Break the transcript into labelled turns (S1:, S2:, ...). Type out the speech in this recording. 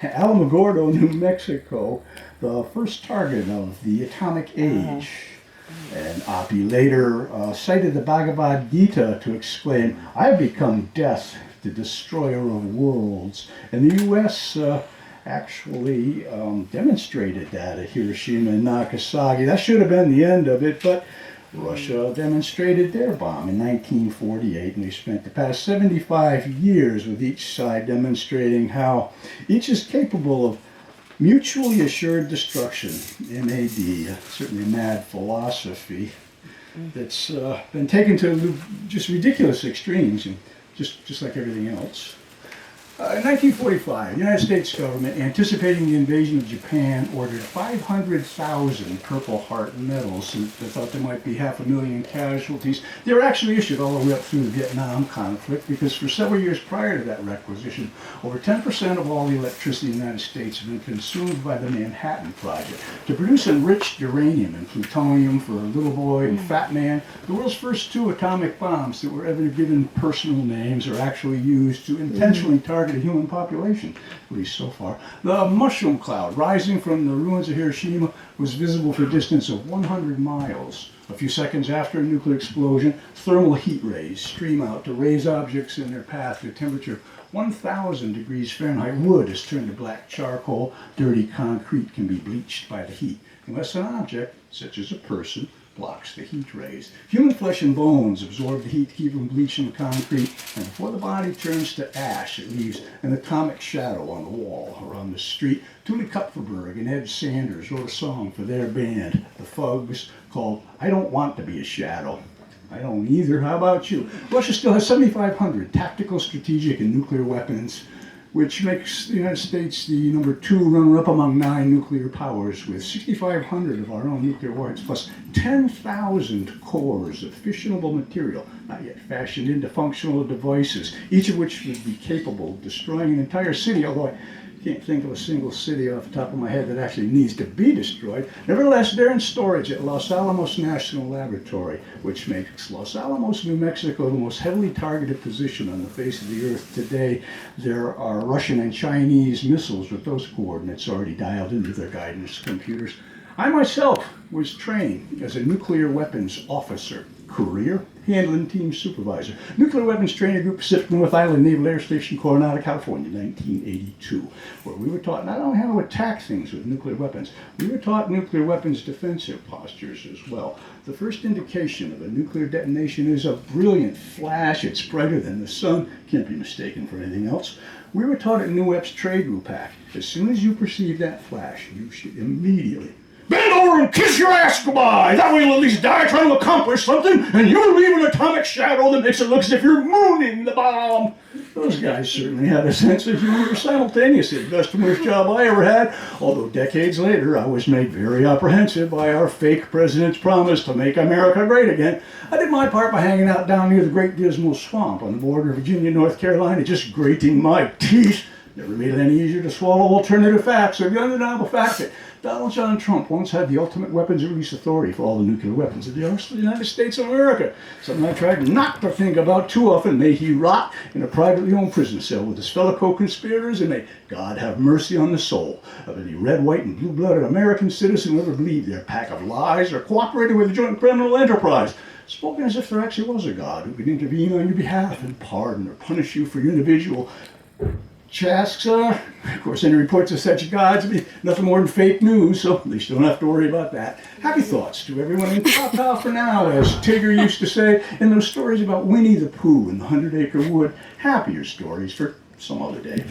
S1: Alamogordo, New Mexico, the first target of the atomic age. And Api later cited the Bhagavad Gita to exclaim, "I have become death, the destroyer of worlds." And the U.S. Actually demonstrated that at Hiroshima and Nagasaki. That should have been the end of it, but Russia demonstrated their bomb in 1948, and we spent the past 75 years with each side demonstrating how each is capable of mutually assured destruction. MAD, certainly a mad philosophy that's been taken to just ridiculous extremes, and just like everything else. In 1945, the United States government, anticipating the invasion of Japan, ordered 500,000 Purple Heart medals. And they thought there might be 500,000 casualties. They were actually issued all the way up through the Vietnam conflict, because for several years prior to that requisition, over 10% of all the electricity in the United States had been consumed by the Manhattan Project to produce enriched uranium and plutonium for Little Boy and Fat Man, the world's first two atomic bombs that were ever given personal names or actually used to intentionally target a human population, at least so far. The mushroom cloud rising from the ruins of Hiroshima was visible for a distance of 100 miles. A few seconds after a nuclear explosion, thermal heat rays stream out to raise objects in their path to a temperature 1,000 degrees Fahrenheit. Wood is turned to black charcoal. Dirty concrete can be bleached by the heat, unless an object, such as a person, blocks the heat rays. Human flesh and bones absorb the heat to keep from bleaching the concrete, and before the body turns to ash, it leaves an atomic shadow on the wall or on the street. Tuli Kupferberg and Ed Sanders wrote a song for their band, the Fugs, called "I Don't Want to Be a Shadow." I don't either. How about you? Russia still has 7,500 tactical, strategic, and nuclear weapons, which makes the United States the number 2 runner-up among 9 nuclear powers, with 6,500 of our own nuclear warheads, plus 10,000 cores of fissionable material, not yet fashioned into functional devices, each of which would be capable of destroying an entire city, although I can't think of a single city off the top of my head that actually needs to be destroyed. Nevertheless, they're in storage at Los Alamos National Laboratory, which makes Los Alamos, New Mexico, the most heavily targeted position on the face of the earth today. There are Russian and Chinese missiles with those coordinates already dialed into their guidance computers. I myself was trained as a nuclear weapons officer, career handling team supervisor, Nuclear Weapons Training Group, Pacific North Island Naval Air Station, Coronado, California, 1982, where we were taught not only how to attack things with nuclear weapons, we were taught nuclear weapons defensive postures as well. The first indication of a nuclear detonation is a brilliant flash. It's brighter than the sun, can't be mistaken for anything else. We were taught at NUEP's Trade Group Hack, as soon as you perceive that flash, you should immediately bend over and kiss your ass goodbye. That way you'll at least die trying to accomplish something, and you'll leave an atomic shadow that makes it look as if you're mooning the bomb. Those guys certainly had a sense of humor simultaneously. The best and worst job I ever had, although decades later I was made very apprehensive by our fake president's promise to make America great again. I did my part by hanging out down near the Great Dismal Swamp on the border of Virginia, North Carolina, just grating my teeth. Never made it any easier to swallow alternative facts or the undeniable fact that Donald John Trump once had the ultimate weapons release authority for all the nuclear weapons of the United States of America. Something I tried not to think about too often. May he rot in a privately owned prison cell with his fellow co-conspirators, and may God have mercy on the soul of any red, white, and blue-blooded American citizen who ever believed their pack of lies or cooperated with a joint criminal enterprise. Spoken as if there actually was a God who could intervene on your behalf and pardon or punish you for your individual tasks. Of course, any reports of such gods would be nothing more than fake news, so at least you don't have to worry about that. Happy thoughts to everyone in ta-ta for now, as Tigger used to say, and those stories about Winnie the Pooh and the 100-Acre Wood, happier stories for some other day.